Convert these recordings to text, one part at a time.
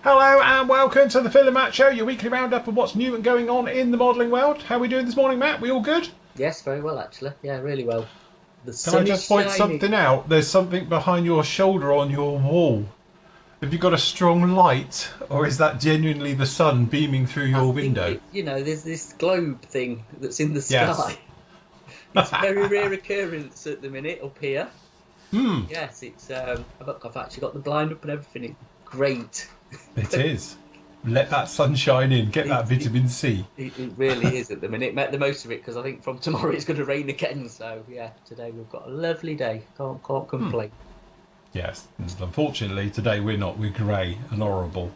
Hello and welcome to the Phil and Matt Show, your weekly roundup of what's new and going on in the modelling world. How are we doing this morning, Matt? We all good? Yes, very well actually. Yeah, really well. The Can I just point something out? There's something behind your shoulder on your wall. Have you got a strong light, or is that genuinely the sun beaming through your window? There's this globe thing that's in the Yes. sky. It's a very rare occurrence at the minute up here. Yes, it's. I've actually got the blind up and everything. It's great. It is. Let that sunshine in. Get that vitamin C. It really is at the minute. Make the most of it because I think from tomorrow it's going to rain again. So yeah, today we've got a lovely day. Can't complain. Yes. Unfortunately, today we're not. We're grey and horrible.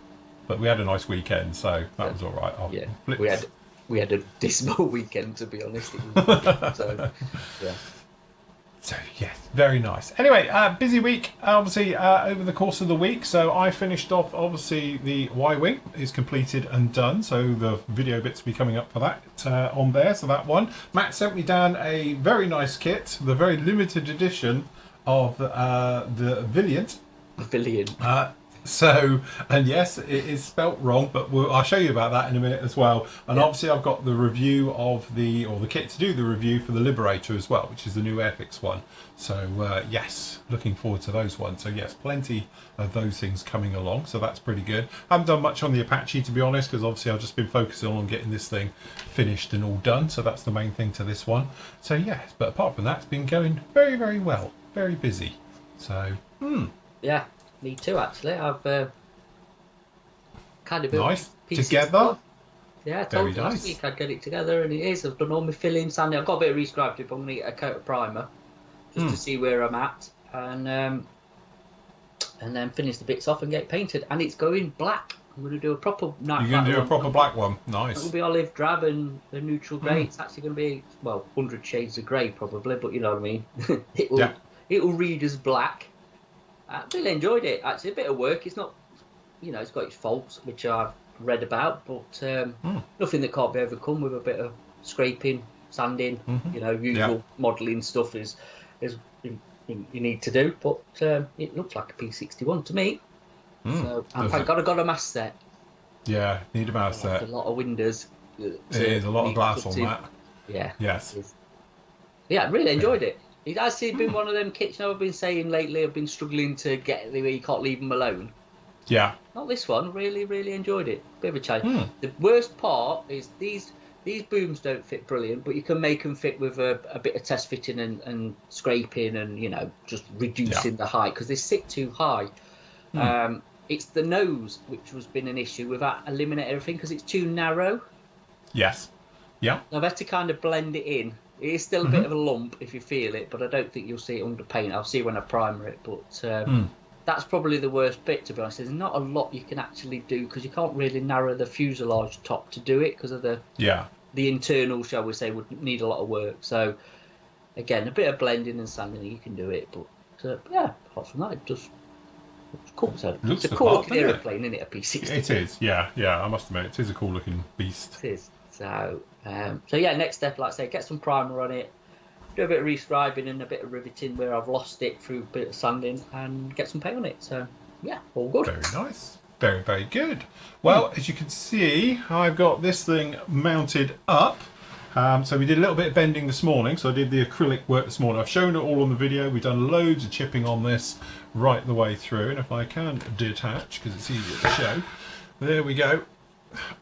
But we had a nice weekend, so that was all right. We had a dismal weekend, to be honest. It was, so yeah. So, yes, very nice. Anyway, busy week, obviously, over the course of the week. So I finished off, obviously, the Y-Wing is completed and done. So the video bits will be coming up for that on there. So that one. Matt sent me down a very nice kit, the very limited edition of the Valiant. Brilliant. And yes, it is spelt wrong, but I'll show you about that in a minute as well. And obviously I've got the review of the kit to do the review for the Liberator as well, which is the new Airfix one. So yes, looking forward to those ones. So yes, plenty of those things coming along. So that's pretty good. I haven't done much on the Apache, to be honest, because obviously I've just been focusing on getting this thing finished and all done. So that's the main thing to this one. So yes, but apart from that, it's been going very, very well. Very busy. So, Yeah. Me too, actually. I've kind of built nice pieces together. Yeah, I told you last week I'd get it together, and it is. I've done all my filling, sanding. I've got a bit of rescribed if I'm going to get a coat of primer, just to see where I'm at, and then finish the bits off and get it painted. And it's going black. I'm going to do a proper night. You're going to do a proper black one. Nice. It'll be olive drab and the neutral grey. It's actually going to be 100 shades of grey probably, but you know what I mean. It'll read as black. I really enjoyed it. Actually, a bit of work. It's not, it's got its faults, which I've read about, but nothing that can't be overcome with a bit of scraping, sanding, usual modelling stuff is you need to do. But it looks like a P-61 to me. So I've got a mask set. Yeah, need a mask set. A lot of windows. It is a lot of glass on that. Yeah. Yes. Yeah, I really enjoyed it. It's actually been one of them kits. I've been saying lately I've been struggling to get the way you can't leave them alone. Yeah. Not this one. Really, really enjoyed it. Bit of a challenge. The worst part is these booms don't fit brilliant, but you can make them fit with a bit of test fitting and scraping and, just reducing the height because they sit too high. It's the nose which has been an issue with that eliminate everything because it's too narrow. Yes. Yeah. I've had to kind of blend it in. It is still a bit of a lump if you feel it, but I don't think you'll see it under paint. I'll see when I primer it, but that's probably the worst bit, to be honest. There's not a lot you can actually do because you can't really narrow the fuselage top to do it because of the internal, shall we say, would need a lot of work. So, again, a bit of blending and sanding, you can do it, but apart from that, it just looks cool. So it's a cool looking aeroplane, isn't it, a P-60? It is, yeah, I must admit, it is a cool looking beast. It is. So next step, like I say, get some primer on it, do a bit of rescribing and a bit of riveting where I've lost it through a bit of sanding, and get some paint on it. So, yeah, all good. Very nice. Very, very good. Well, as you can see, I've got this thing mounted up. So we did a little bit of bending this morning. So I did the acrylic work this morning. I've shown it all on the video. We've done loads of chipping on this right the way through. And if I can detach, because it's easier to show. There we go.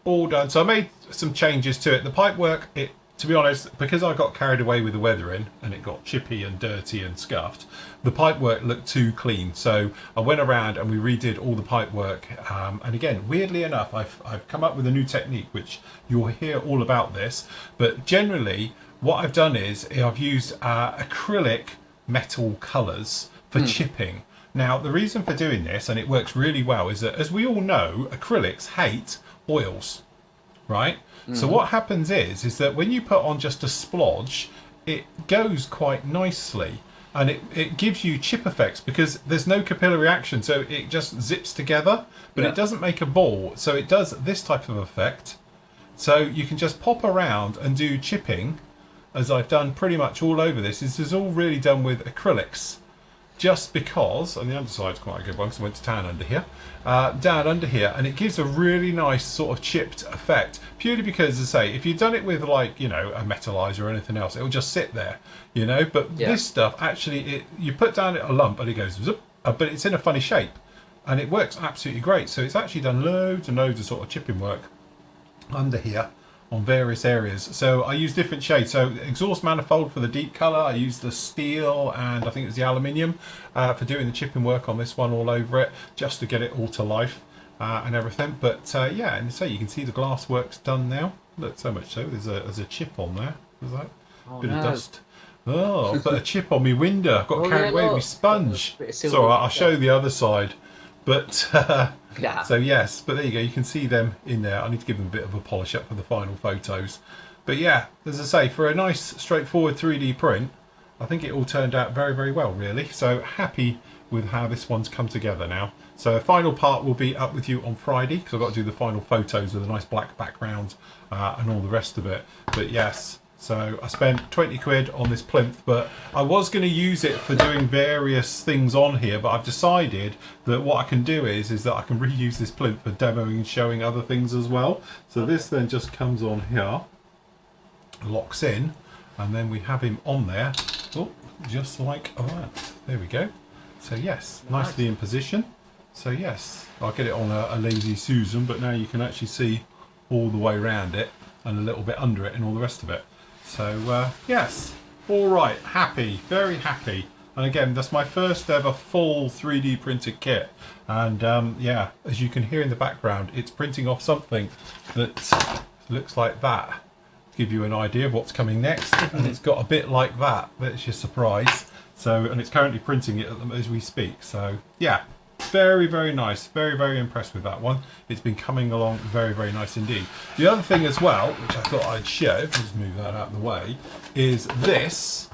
All done. So I made some changes to it. The pipe work, to be honest, because I got carried away with the weathering and it got chippy and dirty and scuffed, the pipe work looked too clean. So I went around and we redid all the pipe work. And again, weirdly enough, I've come up with a new technique, which you'll hear all about this. But generally, what I've done is I've used acrylic metal colours for chipping. Now, the reason for doing this, and it works really well, is that, as we all know, acrylics hate oils, right? So what happens is that when you put on just a splodge, it goes quite nicely and it gives you chip effects because there's no capillary action, so it just zips together, but it doesn't make a ball, so it does this type of effect. So you can just pop around and do chipping, as I've done pretty much all over this. This is all really done with acrylics. just because, and the underside's quite a good one because I went to town under here, down under here, and it gives a really nice sort of chipped effect, purely because, as I say, if you've done it with like, you know, a metallizer or anything else, it will just sit there, you know, but this stuff actually, you put down a lump and it goes zip, but it's in a funny shape and it works absolutely great. So it's actually done loads and loads of sort of chipping work under here on various areas. So I use different shades. So exhaust manifold for the deep colour, I use the steel and I think it was the aluminium for doing the chipping work on this one all over it, just to get it all to life and everything. But yeah, and so you can see the glass work's done now. Look, so much so there's a chip on there. There's that bit of dust. Oh, I put a chip on my window. I've got carried away with my sponge. So I'll show the other side. But so yes, but there you go. You can see them in there. I need to give them a bit of a polish up for the final photos. But yeah, as I say, for a nice straightforward 3D print, I think it all turned out very, very well, really. So happy with how this one's come together now. So the final part will be up with you on Friday, because I've got to do the final photos with a nice black background and all the rest of it. But yes. So I spent 20 quid on this plinth, but I was going to use it for doing various things on here, but I've decided that what I can do is that I can reuse this plinth for demoing and showing other things as well. So this then just comes on here, locks in, and then we have him on there, oh, just like that. There we go. So yes, nicely in position. So yes, I'll get it on a Lazy Susan, but now you can actually see all the way around it and a little bit under it and all the rest of it. So yes, all right, happy, very happy. And again, that's my first ever full 3D printed kit. And yeah, as you can hear in the background, it's printing off something that looks like that. To give you an idea of what's coming next. And it's got a bit like that. That's your surprise. So, and it's currently printing it as we speak. So yeah, very, very nice. Very, very impressed with that one. It's been coming along very, very nice indeed. The other thing as well, which I thought I'd show, just move that out of the way, is this.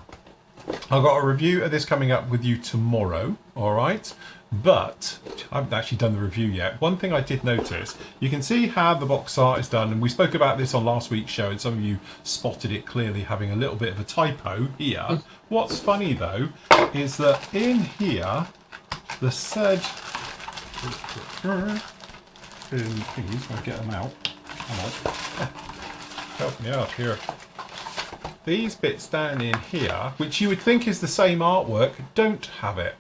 I've got a review of this coming up with you tomorrow, all right? But I haven't actually done the review yet. One thing I did notice, you can see how the box art is done, and we spoke about this on last week's show, and some of you spotted it clearly having a little bit of a typo here. What's funny though, is that in here, the said thingies, I'll get them out. Come on. Help me out here. These bits down in here, which you would think is the same artwork, don't have it.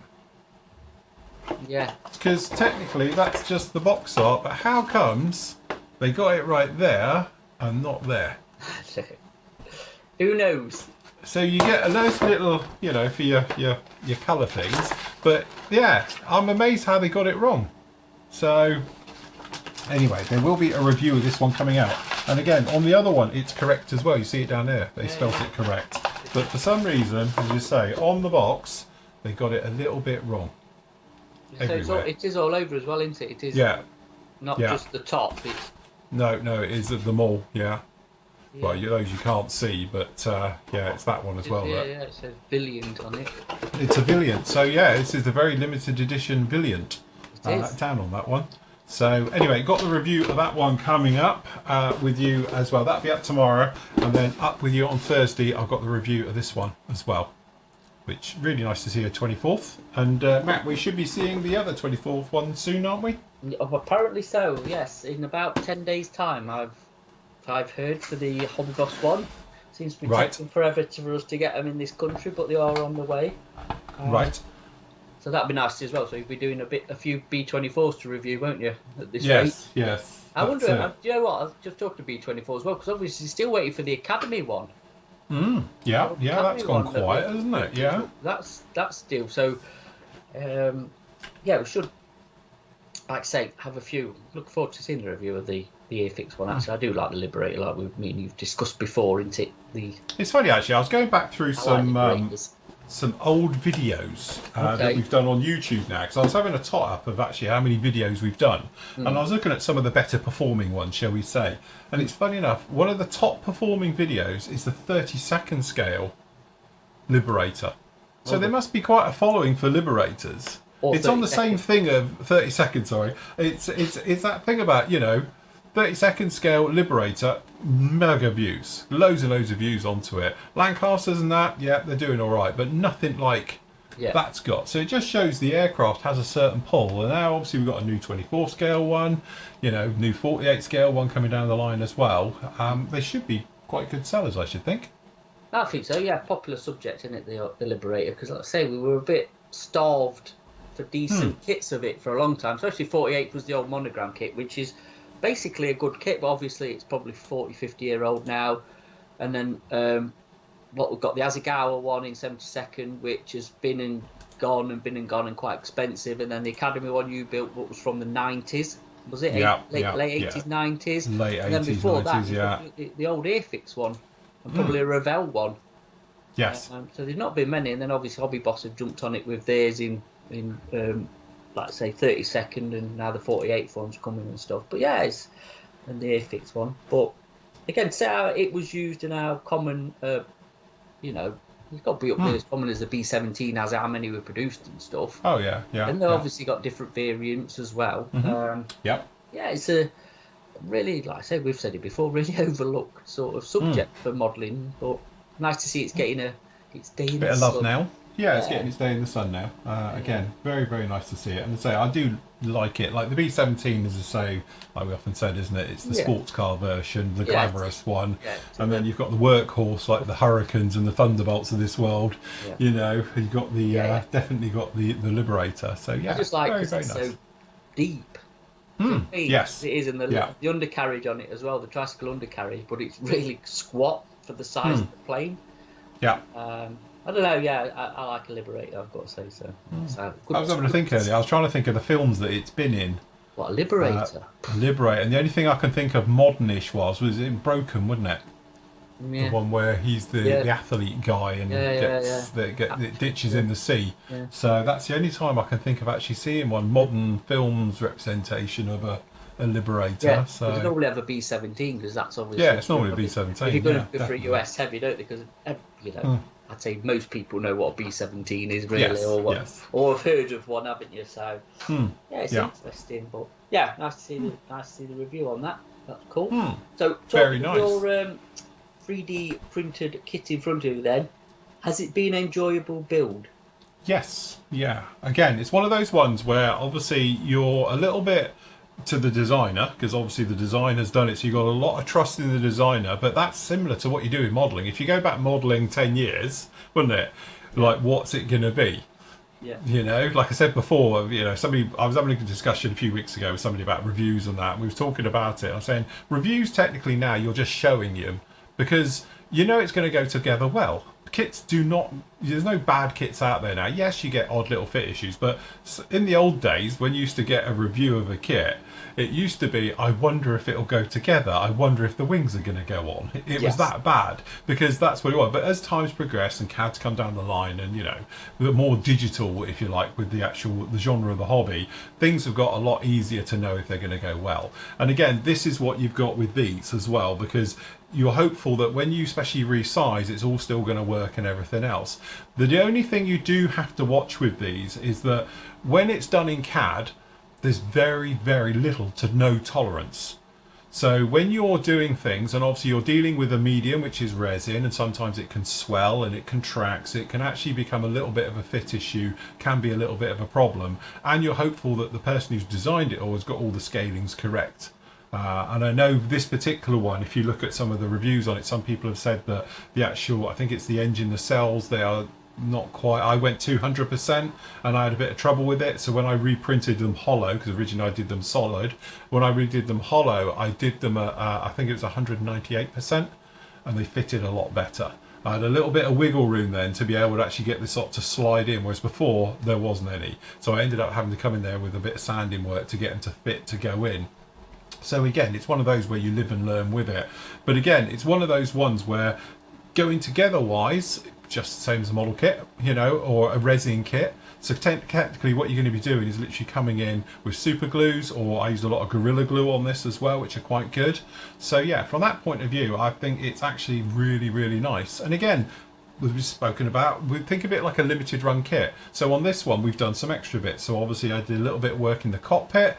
Yeah. Because technically that's just the box art, but how comes they got it right there and not there? Who knows? So you get a nice little, you know, for your colour things. But yeah, I'm amazed how they got it wrong. So anyway, there will be a review of this one coming out. And again, on the other one, it's correct as well. You see it down there. They spelt it correct. But for some reason, as you say, on the box, they got it a little bit wrong. So it is all over as well, isn't it? It is not just the top. It's... No, it is them all, yeah. Well, those you can't see, but yeah, it's that one as well. Yeah, it says Valiant on it. It's a Valiant, so yeah, this is the very limited edition Valiant down on that one. So anyway, got the review of that one coming up with you as well. That'll be up tomorrow, and then up with you on Thursday. I've got the review of this one as well, which really nice to see a 24th. And Matt, we should be seeing the other 24th one soon, aren't we? Apparently so. Yes, in about 10 days' time, I've heard for the Hondos one. Seems to be taking forever for us to get them in this country, but they are on the way. Right. So that'd be nice as well. So you'll be doing a few B-24s to review, won't you? At this rate? Yes. I wonder. You know what? I'll just talk to B-24 as well, because obviously still waiting for the Academy one. Yeah, that's gone quiet, hasn't it? Yeah. That's still so. Yeah, we should, like I say, have a few. Look forward to seeing the review of the Airfix one. Actually, I do like the Liberator, like me and you've discussed before, isn't it? It's funny actually. I was going back through some old videos that we've done on YouTube now, because I was having a tot up of actually how many videos we've done, and I was looking at some of the better performing ones, shall we say. And it's funny enough, one of the top performing videos is the 30-second scale Liberator. So there must be quite a following for Liberators. It's on the same thing of 30 seconds, sorry. It's that thing about, 30-second scale Liberator, mega views. Loads and loads of views onto it. Lancasters and that, yeah, they're doing all right, but nothing like Yeah. that's got. So it just shows the aircraft has a certain pull. And now obviously we've got a new 24 scale one, you know, new 48 scale one coming down the line as well. They should be quite good sellers, I should think. I think so. Yeah, popular subject, isn't it? The Liberator, because like I say, we were a bit starved for decent kits of it for a long time. Especially 48 was the old monogram kit, which is basically a good kit, but obviously it's probably 40, 50-year-old now. And then what we've got the Asagawa one in 72nd, which has been and gone and quite expensive. And then the Academy one you built, what was from the 90s, was it? Yeah, late 80s, 90s. Late 80s, and then before 90s, that, the old Airfix one, and probably a Revell one. Yes. So there's not been many, and then obviously Hobby Boss have jumped on it with theirs in like say 32nd, and now the 48th one's coming and stuff. But yeah, and the Airfix one. But again, say how it was used in our common, you know, it's got to be up there as common as the B-17 as how many were produced and stuff. Oh yeah, yeah. And they've obviously got different variants as well. Yep. Yeah, it's a really, like I said, we've said it before, really overlooked sort of subject for modelling, but nice to see it's getting its day in the sun. Bit of love now. Yeah, it's getting its day in the sun now. Again, very, very nice to see it. And I say, I do like it. Like the B-17, as I say, like we often said, isn't it? It's the sports car version, the glamorous one. Yeah, and then you've got the workhorse, like the Hurricanes and the Thunderbolts of this world. Yeah. You know, you've got the, definitely got the Liberator. So yeah, I just like very, very it's nice. So deep. Yes. It is, and the undercarriage on it as well, the tricycle undercarriage, but it's really squat for the size of the plane. Yeah. I don't know, I like a Liberator, I've got to say so. I was having to think earlier, I was trying to think of the films that it's been in. What, a Liberator? Liberator, and the only thing I can think of modernish was in Broken, wasn't it? Yeah. The one where he's the athlete guy and it ditches in the sea. Yeah. So that's the only time I can think of actually seeing one modern films representation of a Liberator. Yeah, so you normally have a B-17 because that's obviously... Yeah, it's normally a B-17. If you're going to go for a US heavy, don't they? Because, you know, I'd say most people know what a B-17 is, really, or have heard of one, haven't you? So, yeah, it's interesting. But, yeah, nice to see the review on that. That's cool. So, very nice. Your 3D printed kit in front of you then, has it been an enjoyable build? Yes, yeah. Again, it's one of those ones where obviously you're a little bit to the designer, because obviously the designer's done it, so you've got a lot of trust in the designer, but that's similar to what you do in modelling. If you go back modelling 10 years, wouldn't it? Like, what's it going to be? Yeah. You know, like I said before, you know, I was having a discussion a few weeks ago with somebody about reviews on that, and we were talking about it. I was saying, reviews technically now, you're just showing you, because you know it's going to go together well. Kits do not, there's no bad kits out there now. Yes, you get odd little fit issues, but in the old days when you used to get a review of a kit, it used to be, I wonder if it'll go together, I wonder if the wings are going to go on. It was that bad, because that's what it was. But as times progress and CADs come down the line, and you know, the more digital, if you like, with the genre of the hobby, things have got a lot easier to know if they're going to go well. And again, this is what you've got with these as well, because you're hopeful that when you especially resize, it's all still going to work and everything else. The only thing you do have to watch with these is that when it's done in CAD, there's very, very little to no tolerance. So when you're doing things, and obviously you're dealing with a medium, which is resin, and sometimes it can swell and it contracts, it can actually become a little bit of a fit issue, can be a little bit of a problem, and you're hopeful that the person who's designed it all has got all the scalings correct. And I know this particular one, if you look at some of the reviews on it, some people have said that the actual, I think it's the engine, the cells, they are not quite. I went 200% and I had a bit of trouble with it. So when I reprinted them hollow, because originally I did them solid, when I redid them hollow, I did them at, I think it was 198%, and they fitted a lot better. I had a little bit of wiggle room then to be able to actually get this up to slide in, whereas before there wasn't any. So I ended up having to come in there with a bit of sanding work to get them to fit to go in. So again, it's one of those where you live and learn with it. But again, it's one of those ones where going together wise, just the same as a model kit, you know, or a resin kit. So technically what you're going to be doing is literally coming in with super glues, or I used a lot of Gorilla Glue on this as well, which are quite good. So yeah, from that point of view, I think it's actually really, really nice. And again, we've spoken about, we think of it like a limited run kit. So on this one we've done some extra bits. So obviously I did a little bit of work in the cockpit,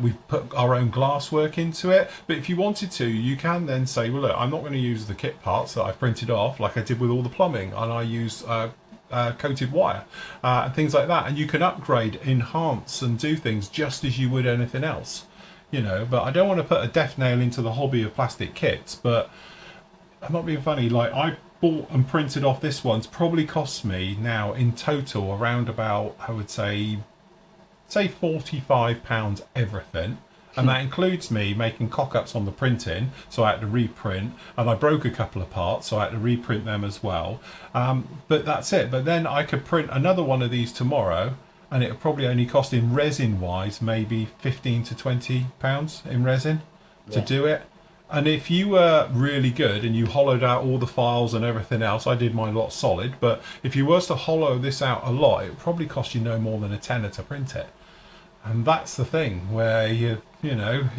we've put our own glass work into it, but if you wanted to, you can then say, well look, I'm not going to use the kit parts that I've printed off like I did with all the plumbing, and I use coated wire and things like that, and you can upgrade, enhance, and do things just as you would anything else. But I don't want to put a death nail into the hobby of plastic kits. But I'm not being funny. Like, I bought and printed off this one's probably cost me now in total around about, I would say £45 everything. And that includes me making cock-ups on the printing, so I had to reprint, and I broke a couple of parts, so I had to reprint them as well. But that's it. But then I could print another one of these tomorrow, and it would probably only cost, in resin-wise, maybe £15 to £20 in resin to do it. And if you were really good and you hollowed out all the files and everything else, I did mine a lot solid, but if you was to hollow this out a lot, it would probably cost you no more than a tenner to print it. And that's the thing where you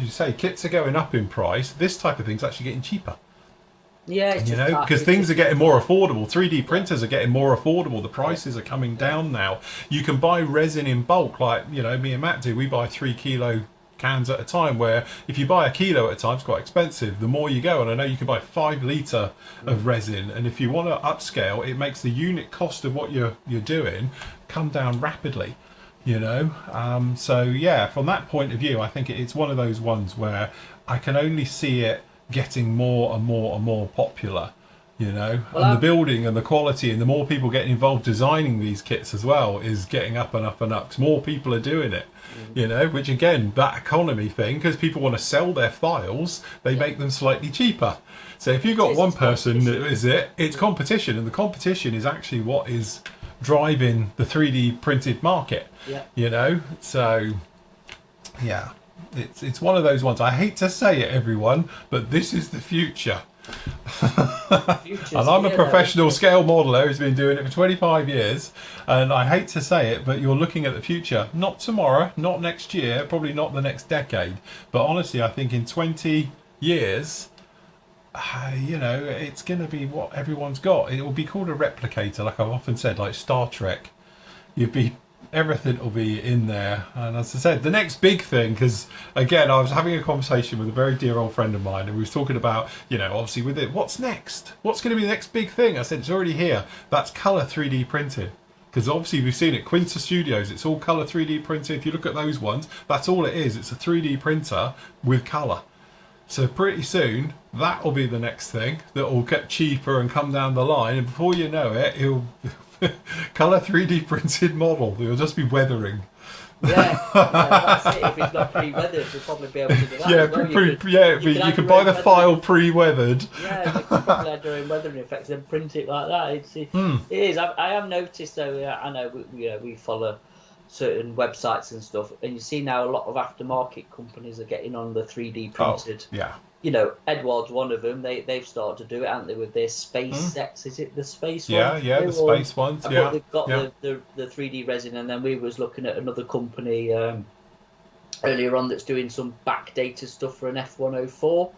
say kits are going up in price. This type of thing's actually getting cheaper. Yeah, because things are getting more affordable. 3D printers are getting more affordable. The prices are coming down now. You can buy resin in bulk, like me and Matt do. We buy 3 kilo cans at a time, where if you buy a kilo at a time, it's quite expensive. The more you go, and I know you can buy 5 litre of resin, and if you want to upscale, it makes the unit cost of what you're doing come down rapidly. So yeah, from that point of view, I think it's one of those ones where I can only see it getting more and more and more popular, and the building and the quality, and the more people get involved designing these kits as well, is getting up and up and up, because more people are doing it. Which again, that economy thing, because people want to sell their files, they make them slightly cheaper. So if you've got one person that is it's competition, and the competition is actually what is driving the 3D printed market. So yeah, it's one of those ones. I hate to say it, everyone, but this is the future. And I'm a professional scale modeler who's been doing it for 25 years, and I hate to say it, but you're looking at the future. Not tomorrow, not next year, probably not the next decade, but honestly, I think in 20 years, it's going to be what everyone's got. It will be called a replicator, like I've often said, like Star Trek. Everything will be in there. And as I said, the next big thing, because again, I was having a conversation with a very dear old friend of mine, and we was talking about, obviously with it, what's next? What's going to be the next big thing? I said, it's already here. That's colour 3D printed. Because obviously we've seen it, Quinta Studios, it's all colour 3D printed. If you look at those ones, that's all it is. It's a 3D printer with colour. So pretty soon, that will be the next thing that will get cheaper and come down the line. And before you know it, it'll colour 3D printed model. It'll just be weathering. Yeah, that's it. If it's not pre-weathered, we'll probably be able to do that. You can buy the file pre-weathered. Yeah, you can probably add your own weathering effects and print it like that. It is. I have noticed though. I know we follow certain websites and stuff, and you see now a lot of aftermarket companies are getting on the 3D printed. Edward's one of them. They've started to do it, haven't they, with their space sets? Is it the space ones? Yeah, the space ones. They've got the 3D resin, and then we was looking at another company earlier on that's doing some backdated stuff for an F-104.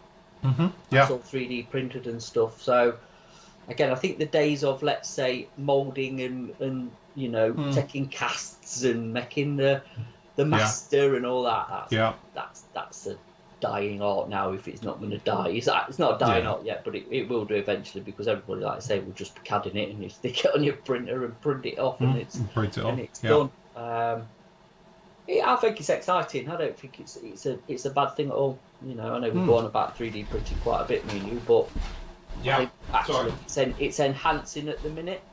It's all 3D printed and stuff. So again, I think the days of, let's say, moulding and taking casts and making the master and all that. That's a dying art now, if it's not going to die. It's not a dying art yet, but it will do eventually, because everybody, like I say, will just be CADing it, and you stick it on your printer and print it off, and it's done. I think it's exciting. I don't think it's a bad thing at all. I know we go on about 3D printing quite a bit, me and you, but I think actually it's enhancing at the minute.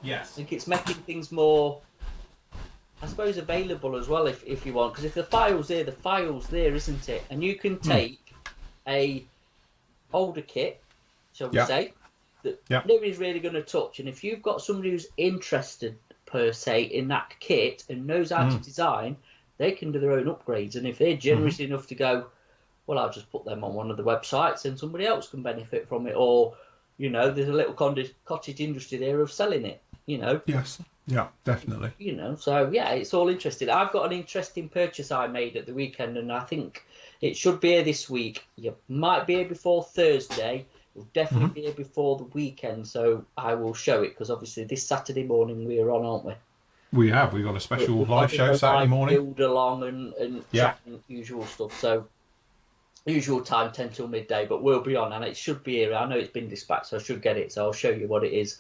Yes. I think it's making things more, I suppose, available as well, if you want. Because if the file's there, isn't it? And you can take a older kit, shall we say, that nobody's really going to touch. And if you've got somebody who's interested, per se, in that kit and knows how to design, they can do their own upgrades. And if they're generous enough to go, well, I'll just put them on one of the websites and somebody else can benefit from it. Or, there's a little cottage industry there of selling it, Yes. Yeah, definitely. So yeah, it's all interesting. I've got an interesting purchase I made at the weekend, and I think it should be here this week. You might be here before Thursday. It'll definitely be here before the weekend, so I will show it, because obviously this Saturday morning we're on, aren't we? We've got a special live show Saturday morning. Build along and chatting, usual stuff. So usual time, 10 till midday, but we'll be on, and it should be here. I know it's been dispatched, so I should get it. So I'll show you what it is.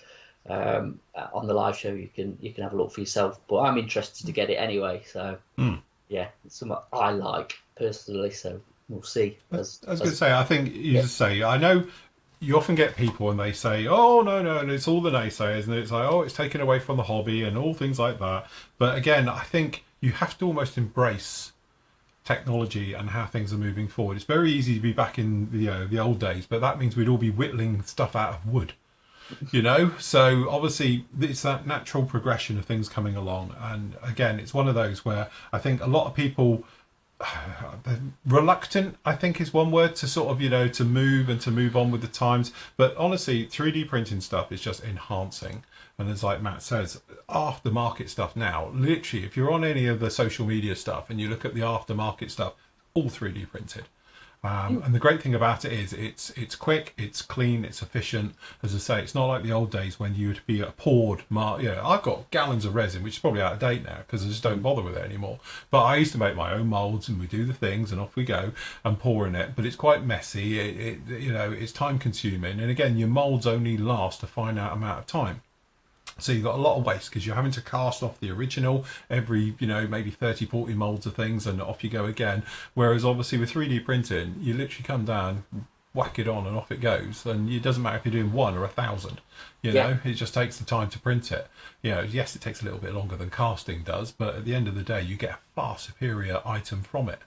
on the live show. You can have a look for yourself. But I'm interested to get it anyway. So yeah, it's something I like personally. So we'll see. I was going to say, I think you just say, I know you often get people and they say, oh, no, and it's all the naysayers, and it's like, oh, it's taken away from the hobby and all things like that. But again, I think you have to almost embrace technology and how things are moving forward. It's very easy to be back in the old days, but that means we'd all be whittling stuff out of wood. So obviously it's that natural progression of things coming along, and again, it's one of those where I think a lot of people reluctant, I think, is one word, to sort of to move and to move on with the times. But honestly, 3D printing stuff is just enhancing, and as like Matt says, aftermarket stuff now, literally, if you're on any of the social media stuff and you look at the aftermarket stuff, all 3D printed. And the great thing about it is it's quick, it's clean, it's efficient. As I say, it's not like the old days when you would be poured. I've got gallons of resin, which is probably out of date now because I just don't bother with it anymore. But I used to make my own moulds, and we do the things, and off we go and pour in it. But it's quite messy. It's time consuming, and again, your moulds only last a finite amount of time. So you've got a lot of waste because you're having to cast off the original every, maybe 30, 40 moulds of things, and off you go again. Whereas obviously with 3D printing, you literally come down, whack it on, and off it goes. And it doesn't matter if you're doing 1 or 1,000, it just takes the time to print it. Yes, it takes a little bit longer than casting does, but at the end of the day, you get a far superior item from it.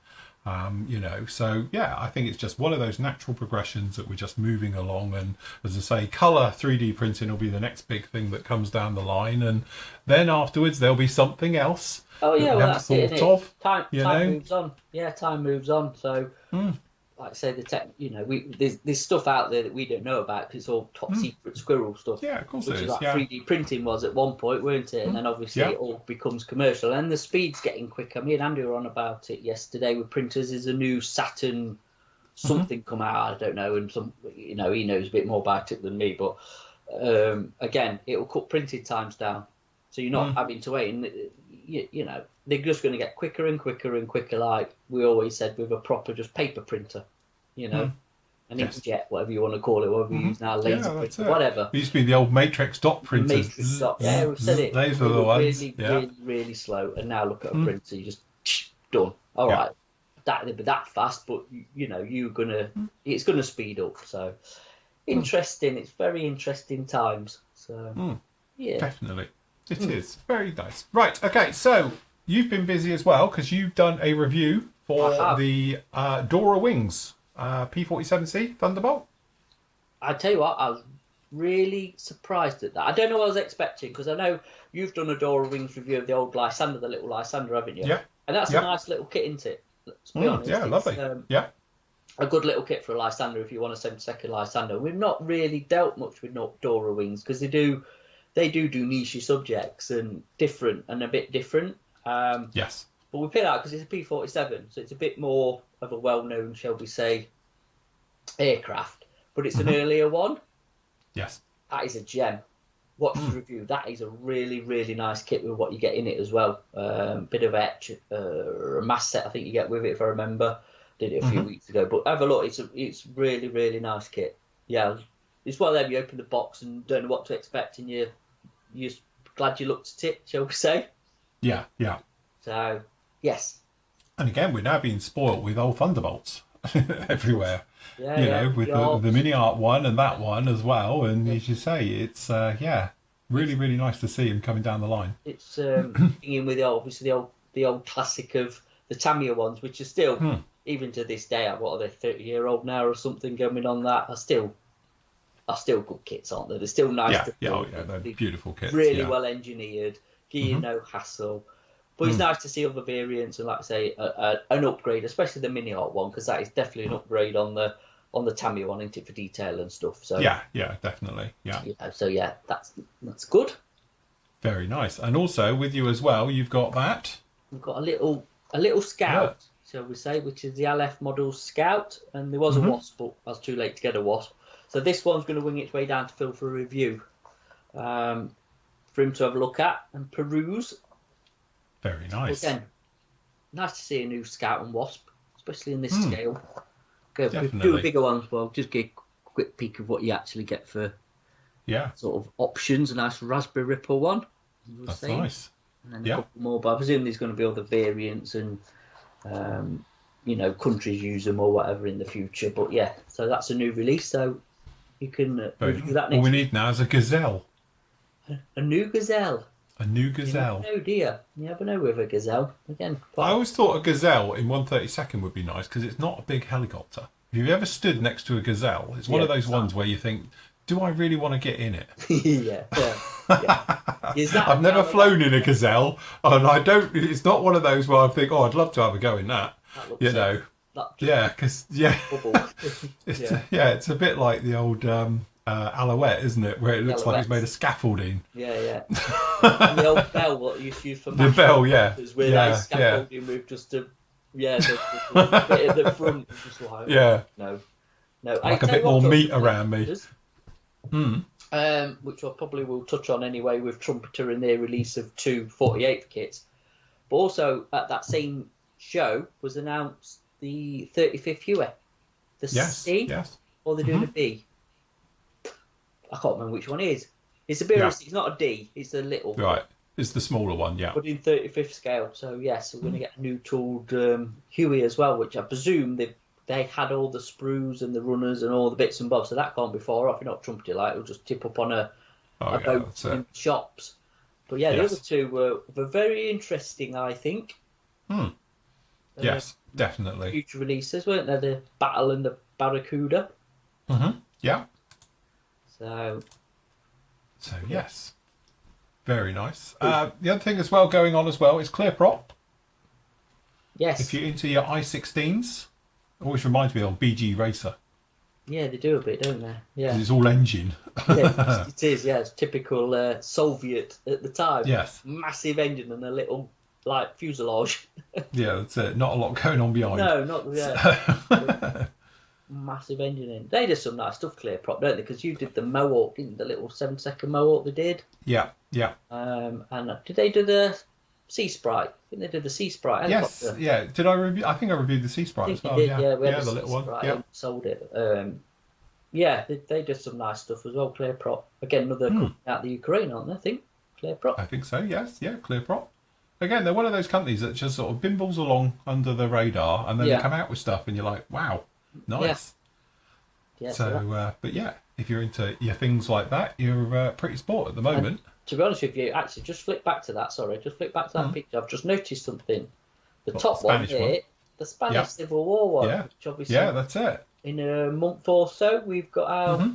So yeah, I think it's just one of those natural progressions that we're just moving along. And as I say, colour 3D printing will be the next big thing that comes down the line, and then afterwards there'll be something else. Oh yeah, well, that's it, isn't it? Time moves on. Yeah, time moves on. So like I say, the tech, there's stuff out there that we don't know about because it's all top secret squirrel stuff. Yeah, of course which it is. Like 3D printing was at one point, weren't it? And then obviously it all becomes commercial, and the speed's getting quicker. Me and Andy were on about it yesterday with printers. There's a new Saturn something come out, I don't know, and he knows a bit more about it than me. But again, it will cut printing times down, so you're not having to wait. And they're just going to get quicker and quicker and quicker, like we always said, with a proper just paper printer, an inkjet, whatever you want to call it, whatever you use now, laser printer, whatever. It used to be the old matrix dot printers. Matrix dot, yeah, we've said it. Those were the ones. Really, really slow. And now look at a printer, you just done. All right, that'll be that fast, but it's gonna speed up. So interesting. It's very interesting times. So yeah, definitely. It is very nice. Right, okay, so you've been busy as well because you've done a review for the Dora Wings P-47C Thunderbolt. I tell you what, I was really surprised at that. I don't know what I was expecting, because I know you've done a Dora Wings review of the old Lysander, the little Lysander, haven't you? Yeah. And that's a nice little kit, isn't it? Let's be honest. Yeah, lovely. A good little kit for a Lysander if you want a second Lysander. We've not really dealt much with Dora Wings because they do niche subjects and different and a bit different. Yes. But we picked it out because it's a P-47, so it's a bit more of a well-known, shall we say, aircraft. But it's an earlier one. Yes. That is a gem. Watch the review. That is a really, really nice kit with what you get in it as well. Bit of etch, a mass set I think you get with it, if I remember. Did it a few weeks ago. But have a look. It's really, really nice kit. Yeah. It's one of them, you open the box and don't know what to expect, and you're glad you looked at it, shall we say. Yeah. So, yes. And again, we're now being spoilt with old Thunderbolts everywhere. With the mini art one and that one as well. And as you say, it's really, really nice to see him coming down the line. It's in with the old classic of the Tamiya ones, which are still, even to this day, what are they, 30-year-old now or something going on that, are still good kits, aren't they? They're still nice to feel. They're beautiful kits. Really well engineered, give you no hassle. But it's nice to see other variants and, like I say, an upgrade, especially the mini art one, because that is definitely an upgrade on the Tamiya one, isn't it, for detail and stuff. So yeah, definitely. Yeah. That's good. Very nice. And also with you as well, you've got that. We've got a little Scout, shall we say, which is the LF model Scout, and there was a Wasp, but I was too late to get a Wasp. So this one's going to wing its way down to Phil for a review, for him to have a look at and peruse. Very nice. Again, nice to see a new Scout and Wasp, especially in this scale. Do a bigger one as well. Just get a quick peek of what you actually get for Yeah. sort of options. A nice Raspberry Ripple one. That's nice. And then a couple more, but I presume there's going to be other variants and, countries use them or whatever in the future. But yeah, so that's a new release. So you can review that next. All we need now is a gazelle. A new gazelle. A new gazelle. Oh dear, you never know with a gazelle. Again, I always thought a gazelle in 1/32 would be nice because it's not a big helicopter. If you've ever stood next to a gazelle, it's one of those ones where you think, do I really want to get in it? yeah. I've never flown in a gazelle, and I don't. It's not one of those where I think, oh, I'd love to have a go in that. Because it's a bit like the old Alouette, isn't it? Where it looks like it's made of scaffolding. Yeah. And the old bell, what you used to use for the bell, yeah. Where that scaffolding with just the bit at the front. Just like, no. Like a bit more meat around me. Which I probably will touch on anyway with Trumpeter and their release of 2 48th kits. But also at that same show was announced the 35th Huey. The C? Or they're doing a B? I can't remember which one it is. It's a bit it's not a D, it's a little. Right. It's the smaller one, yeah. But in 35th scale. So yes, we're going to get a new tooled Huey as well, which I presume they had all the sprues and the runners and all the bits and bobs, so that can't be far off. You're not Trumpeter like it'll just tip up on a boat in shops. But yeah, the other two were very interesting, I think. Yes, definitely. Future releases, weren't there? The Battle and the Barracuda. Yeah. So yes. Very nice. The other thing as well going on as well is clear prop. Yes. If you're into your I-16s, always reminds me of BG Racer. Yeah, they do a bit, don't they? Yeah. It's all engine. Yeah, it is, yeah. It's typical Soviet at the time. Yes. Massive engine and a little, fuselage. Yeah, that's it. Not a lot going on behind. No, massive engine in. They did some nice stuff, clear prop, don't they? Because you did the Mohawk, didn't you? The little 7-second Mohawk they did. Yeah. And did they do the Sea Sprite? I think they did the Sea Sprite helicopter. Yes, yeah. Did I review? I think I reviewed the Sea Sprite as well. Did, yeah, we had the little one. Yeah, sold it. They did some nice stuff as well. Clear prop again, another company out of the Ukraine, aren't they? I think Clear prop. I think so. Yes, yeah, Clear prop. Again, they're one of those companies that just sort of bimbles along under the radar, and then they come out with stuff, and you're like, wow, nice. Yeah. So, but yeah, if you're into your things like that, you're pretty sport at the moment. To be honest with you, actually, just flick back to that. Sorry, just flick back to that picture. I've just noticed something. The top one here, the Spanish Civil War one. Yeah, which obviously, that's it. In a month or so, we've got our.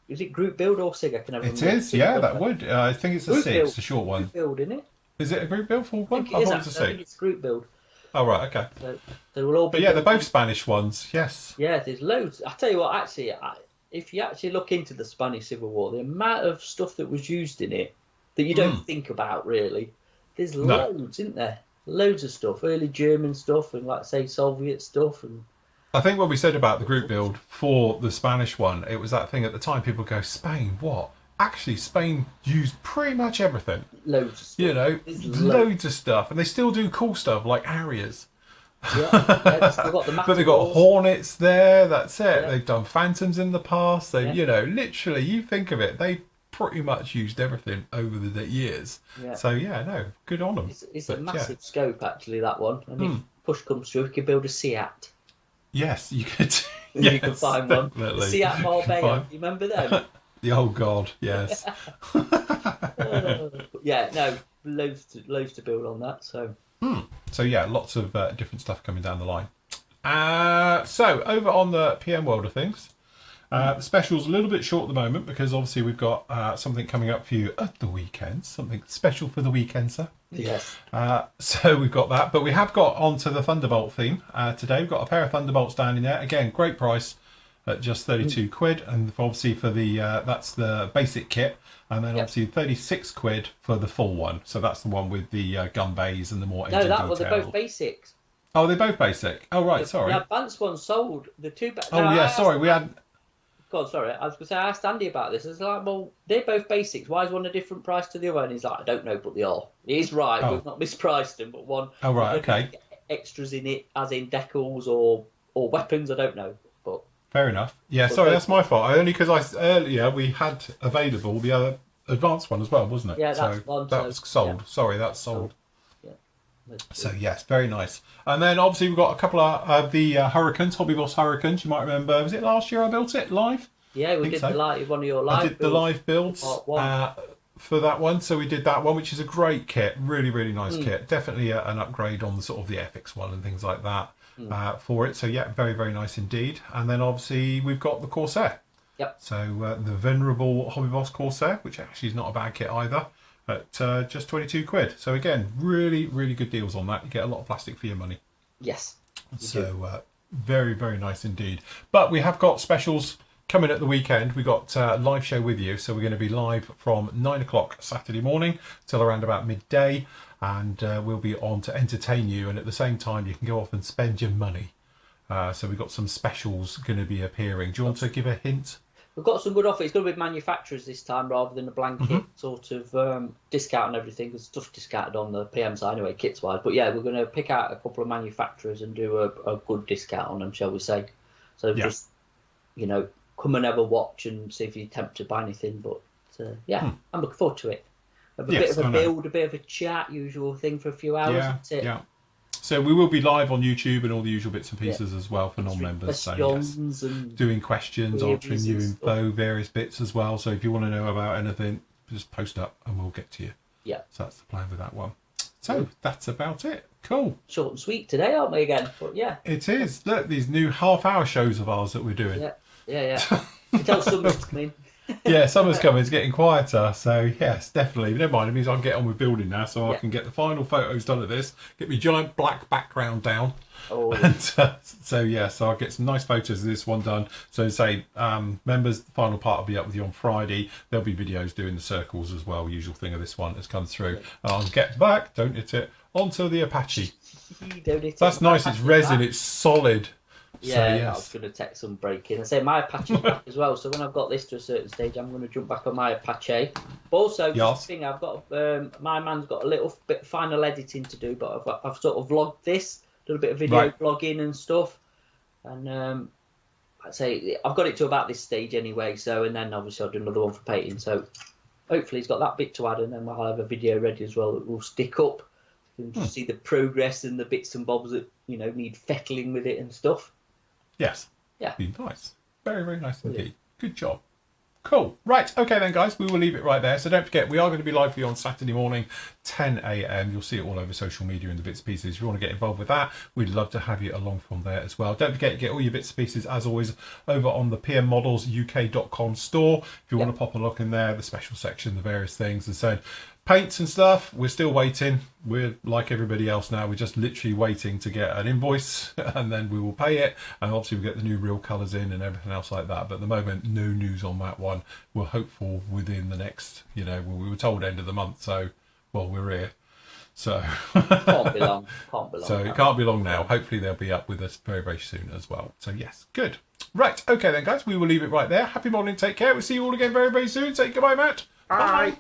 Is it group build or SIG? I can never remember. It is, yeah, that would. I think it's a SIG, it's a short one. Group build, isn't it? Is it a group build for one? I think it's group build. Oh, right, okay. So they will all be. But yeah, they're both Spanish ones, yes. Yeah, there's loads. I tell you what, actually, if you actually look into the Spanish Civil War, the amount of stuff that was used in it that you don't think about really, there's loads, isn't there? Loads of stuff, early German stuff, and like say Soviet stuff, and. I think what we said about the group build for the Spanish one, it was that thing at the time. People go, Spain, what? Actually, Spain used pretty much everything. Loads of stuff. You know, loads of stuff. And they still do cool stuff like Harriers. They've still got the but they've got Hornets there, that's it. Yeah. They've done Phantoms in the past. They, literally, you think of it, they pretty much used everything over the years. Yeah. So, good on them. It's a massive scope, actually, that one. And if push comes through, we could build a Seat. Yes, you could. You can find one. The Seat Marbella, you remember them? Oh God, yes. Loads to build on that. So. So yeah, lots of different stuff coming down the line. So over on the PM world of things, the special's a little bit short at the moment because obviously we've got something coming up for you at the weekend, something special for the weekend, sir. Yes. So we've got that, but we have got onto the Thunderbolt theme today. We've got a pair of Thunderbolts down in there. Again, great price. At just 32 quid, and obviously for the that's the basic kit, and then obviously 36 quid for the full one. So that's the one with the gun bays and the more engine detail. They're both basics. Oh, they're both basic. Oh, right, sorry. The advanced one sold the two. We had. God, sorry. I was going to say I asked Andy about this. It's like, well, they're both basics. Why is one a different price to the other? And he's like, I don't know, but they are. He's right. We've not mispriced them, but one. Oh, right, okay. Extras in it, as in decals or weapons. I don't know, but. Fair enough. Yeah, But sorry, that's my fault. Only because earlier we had available the other advanced one as well, wasn't it? Yeah, so that's one. that was sold. Yeah. Sorry, that's sold. Yeah. So yes, very nice. And then obviously we've got a couple of the Hurricanes, Hobby Boss Hurricanes. You might remember, was it last year I built it live? Yeah, we did so. the live, one of your live I did the live builds part one. for that one. So we did that one, which is a great kit. Really, really nice kit. Definitely an upgrade on the sort of the Epics one and things like that for it. So yeah, very, very nice indeed. And then obviously we've got the Corsair. Yep. So the venerable Hobby Boss Corsair, which actually is not a bad kit either, at just 22 quid. So again, really, really good deals on that. You get a lot of plastic for your money. Yes. So very, very nice indeed. But we have got specials coming at the weekend. We got a live show with you. So we're going to be live from 9 o'clock Saturday morning till around about midday. And we'll be on to entertain you. And at the same time, you can go off and spend your money. So we've got some specials going to be appearing. Do you want to give a hint? We've got some good offers. It's going to be manufacturers this time rather than a blanket sort of discount and everything. There's stuff discounted on the PM side anyway, kits wise. But yeah, we're going to pick out a couple of manufacturers and do a good discount on them, shall we say. So just, come and have a watch and see if you're tempted to buy anything. But I'm looking forward to it. Have a bit of a build, a bit of a chat, usual thing for a few hours. That's it. Yeah. So we will be live on YouTube and all the usual bits and pieces as well for non-members. So yes, doing questions, answering new info, various bits as well. So if you want to know about anything, just post up and we'll get to you. Yeah. So that's the plan with that one. So that's about it. Cool. Short and sweet today, aren't we again? But yeah. It is. Look, these new half-hour shows of ours that we're doing. Yeah. You can tell summer's coming. Yeah, summer's coming. It's getting quieter. So yes, definitely. Never mind. It means I can get on with building now, so I can get the final photos done of this. Get my giant black background down. Oh. And so I'll get some nice photos of this one done. So say members, the final part will be up with you on Friday. There'll be videos doing the circles as well. Usual thing of this one has come through. And I'll get back. Don't hit it onto the Apache. Don't hit That's it. nice. It's resin. It's solid. Yeah, so, yes. I was going to take some break in. I say my Apache's back as well, so when I've got this to a certain stage, I'm going to jump back on my Apache. But also, just thing, I've got my man's got a little bit of final editing to do, but I've sort of vlogged this, done a bit of video blogging and stuff, and I'd say I've got it to about this stage anyway. So, and then obviously I'll do another one for painting. So, hopefully he's got that bit to add, and then I'll have a video ready as well that will stick up. You can see the progress and the bits and bobs that need fettling with it and stuff. Yes. Yeah. Nice. Very, very nice indeed. Good job. Cool. Right. Okay then, guys. We will leave it right there. So don't forget, we are going to be live for you on Saturday morning, 10 a.m. You'll see it all over social media and the bits and pieces. If you want to get involved with that, we'd love to have you along from there as well. Don't forget, you get all your bits and pieces, as always, over on the pmmodelsuk.com store. If you want to pop a look in there, the special section, the various things. And so paints and stuff, we're still waiting. We're like everybody else now. We're just literally waiting to get an invoice and then we will pay it. And obviously we get the new real colours in and everything else like that. But at the moment, no news on that one. We're hopeful within the next, we were told end of the month. So, well, we're here. So can't be long. So it can't be long now. Hopefully they'll be up with us very, very soon as well. So yes, good. Right. Okay then, guys. We will leave it right there. Happy morning. Take care. We'll see you all again very, very soon. Say goodbye, Matt. Bye. Bye.